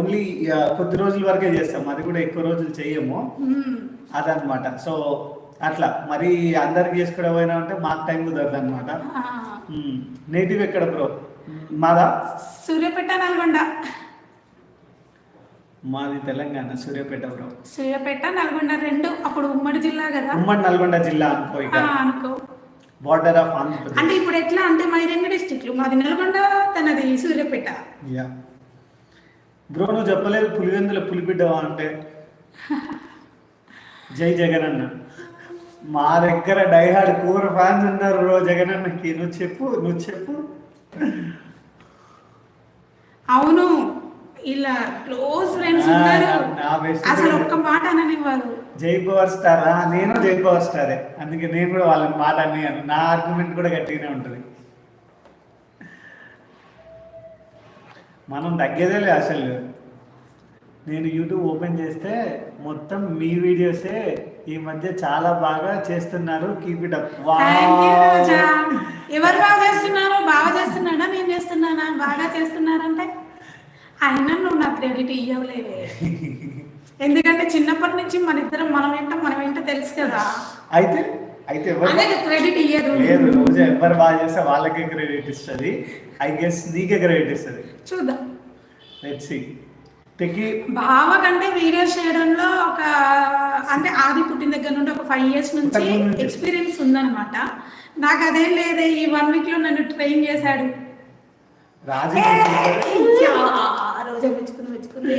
Only కొద్ది రోజుల వరకే చేస్తాం, అది కూడా ఎక్కువ రోజులు చెయ్యము అదనమాట. సో అట్లా మరి అందరికి చేసుకోవడం పోయినా అంటే మాకు టైం కుదరదు అనమాట. నేటివ్ ఎక్కడ బ్రో? మాదా సూర్యాపేట, నల్గొండ. మాది తెలంగాణ, సూర్యాపేట బ్రో. సూర్యాపేట, నల్గొండ రెండు అప్పుడు ఉమ్మడి జిల్లా కదా. ఉమ్మడి నల్గొండ జిల్లా అనుకో, ఇక అనుకో బార్డర్ ఆఫ్ ఆంధ్రప్రదేశ్. అంటే ఇప్పుడు ఎట్లా అంటే మాది రెండు డిస్ట్రిక్ట్లు, మాది నల్గొండ, తనది సూర్యాపేట. యా బ్రో, నువ్వు చెప్పలేదు పులివెందుల పులిబిడ్డవా అంటే. జై జగన్ అన్న. మా దగ్గర డైహార్డ్ కూర ఫ్యాన్స్ ఉన్నారు బ్రో జగన్ అన్నకి. నువ్వు చెప్పు. అవును, ఇలా క్లోజ్ ఫ్రెండ్స్ ఉన్నారు, అసలు ఒక్క మాట అననివ్వరు. జై పవర్ స్టారా? నేను జై పవర్ స్టారే, అందుకే నేను కూడా వాళ్ళని మాట అన్నాను. నా ఆర్గ్యుమెంట్ కూడా గట్టిగానే ఉంటుంది. మనం తగ్గేదేలే అసలు. నేను యూట్యూబ్ ఓపెన్ చేస్తే మొత్తం మీ వీడియోసే ఈ మధ్య చాలా బాగా చేస్తున్నారు. Keep it up. ఎవరు బాగా చేస్తున్నారు? బాగా చేస్తున్నాడా నేను చేస్తున్నానా? బాగా చేస్తున్నారంటే అయినా నువ్వు నా క్రెడిట్ ఇవ్వలేవే. ఎందుకంటే చిన్నప్పటి నుంచి మన ఇద్దరం మనం ఏంటో తెలుసు కదా. అయితే క్రెడిట్ ఇయ్యదు. లేదు, రోజు ఎవరు బాగా చేస్తే వాళ్ళకే క్రెడిట్ ఇస్తుంది. ఐ గెస్ నీకే క్రెడిట్ ఇస్తుంది. చూద్దాం, లెట్స్ సీ. బావ కంటే వీడియోస్ చేయడంలో ఒక అంటే ఆది పుట్టిన దగ్గర నుండి ఒక 5 years నుంచి ఎక్స్పీరియన్స్ ఉందన్నమాట. నాకు అదేం లేదే, ఈ 1 week లో నన్ను ట్రైన్ చేశాడు. రోజా మెచ్చుకుంది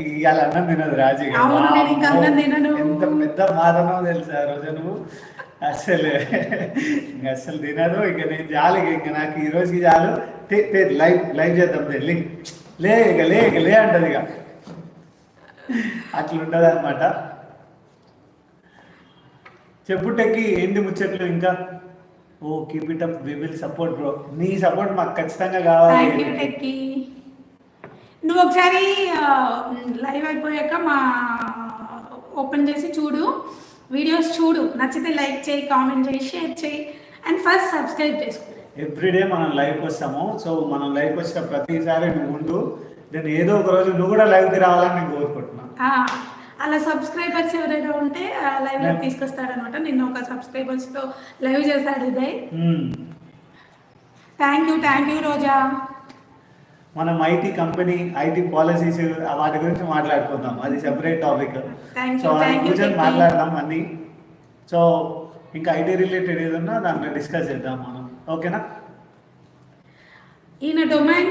ఇవాళ అన్నం తినదు రాజు. అవును, నేను ఇంకా అన్నం తినను. ఎంత పెద్ద మాదనో తెలుసా రోజా నువ్వు. అసలు తినదు. ఇక నేను చాలు, ఇక నాకు ఈ రోజుకి చాలు. లైవ్ చేద్దాం తెల్లి. లే అంటది. ఇక అట్లుంటది అనమాట. చెప్పు టెక్కి, ఏంటి ముచ్చట్లు ఇంకా? Oh keep it up, we will support bro. నీ సపోర్ట్ మాకు ఖచ్చితంగా కావాలి. నువ్వు ఒకసారి లైవ్ అయిపోయాక మా ఓపెన్ చేసి చూడు, వీడియోస్ చూడు, నచ్చితే లైక్ చేయి, కామెంట్ చేయి, షేర్ చేయి, అండ్ ఫస్ట్ సబ్స్క్రైబ్ చేసుకో. ఎవ్రీడే మనం లైవ్కి వస్తాము. సో మనం లైవ్కి వచ్చిన ప్రతిసారి నువ్వు ఉండు. నేను ఏదో ఒక రోజు నువ్వు కూడా లైవ్కి రావాలని నేను కోరుకుంటున్నాను. అలా సబ్స్క్రైబర్స్ ఎవరైనా ఉంటే లైవ్లో తీసుకొస్తాడనమాట. నిన్న ఒక సబ్స్క్రైబర్స్తో లైవ్ చేశాడు ఉదయ్. థ్యాంక్ యూ రోజా. మనం ఐటీ కంపెనీ, ఐటీ పాలసీస్ వాటి గురించి మాట్లాడుకుందాం. అది సెపరేట్ టాపిక్. సో అది గురించి మాట్లాడదాం అన్నీ. సో ఇంకా ఐటీ రిలేటెడ్ ఏదన్నా దాంట్లో డిస్కస్ చేద్దాం మనం, ఓకేనా? ఈయన డొమైన్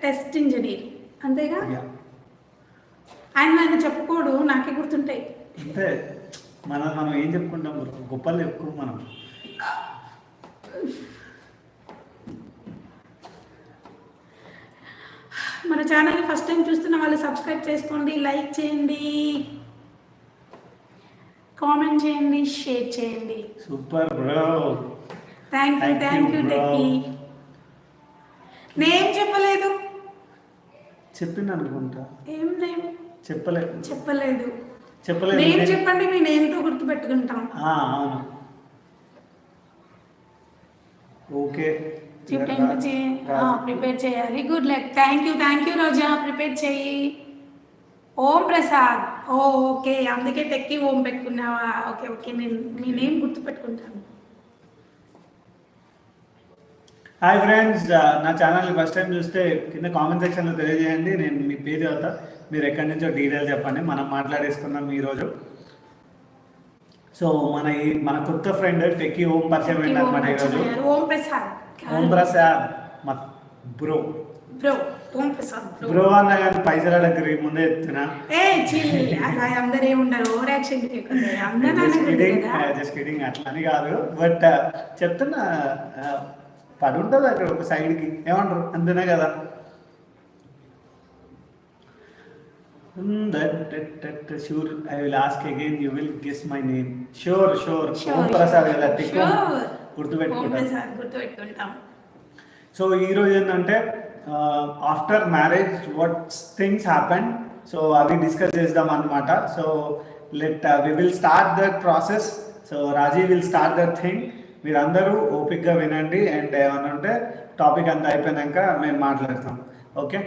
టెస్ట్ ఇంజనీర్, అంతేగా? ఆయన చెప్పుకోడు, నాకే గుర్తుంటాయి. అంతే, మనం ఏం చెప్పుకుంటాం, గొప్పలు చెప్పుకో మనం. మన ఛానల్ని ఫస్ట్ టైం చూస్తున్న వాళ్ళు సబ్స్క్రైబ్ చేసుకోండి, లైక్ చేయండి, కామెంట్ చేయండి, షేర్ చేయండి. Super bro. Thank you techie. Name చెప్పలేదు. చెప్పింది అనుకుంటా. ఏం నేమ్ చెప్పలేదు. నేమ్ చెప్పండి, మీ నేమ్తో గుర్తుపెట్టుకుంటాం. అవును, ఓకే. ప్రిపేర్ చేయాలి. Good luck. Thank you Roja. Prepare చేయి. ఓం ప్రసాద్. ఓకే, అందుకే టెక్కి ఓం పెట్టుకున్నావా? ఓకే, నేను మీ నేమ్ గుర్తుపెట్టుకుంటాను. హాయ్ ఫ్రెండ్స్, నా ఛానల్ని ఫస్ట్ టైం చూస్తే కింద కామెంట్ సెక్షన్లో తెలియజేయండి. నేను మీ పేరు చదువుతా, మీరు ఎక్కడి నుంచో డీటెయిల్ చెప్పండి. మనం మాట్లాడేసుకుందాం ఈరోజు. సో మన కొత్త ఫ్రెండ్ టెక్కి ఓం పరిచయం ఏంటన్నమాట ఈరోజు. ఓం ప్రసాద్ బ్రో ఓం ప్రసాద్ బ్రో అన్న కానీ పైసల దగ్గర ముందే చెప్తున్నా. అందరూ ఉండరు, జస్ట్ కిడింగ్, అట్లని కాదు. బట్ చెప్తున్నా, పడి ఉంటుంది అక్కడ ఒక సైడ్కి, ఏమంటారు, అంతేనే కదా. Sure, I will ask again, you will guess my name. Sure Om Prasad కదా, గుర్తుపెట్టుకుంటాం. సో ఈరోజు ఏంటంటే after marriage what things happen, so అవి డిస్కస్ చేద్దాం అనమాట. So we will start that process. So Raji will start that thing. మీరందరూ ఓపిక్గా వినండి, అండ్ ఏమన్నా ఉంటే టాపిక్ అంతా అయిపోయాక మేము మాట్లాడతాం, ఓకే?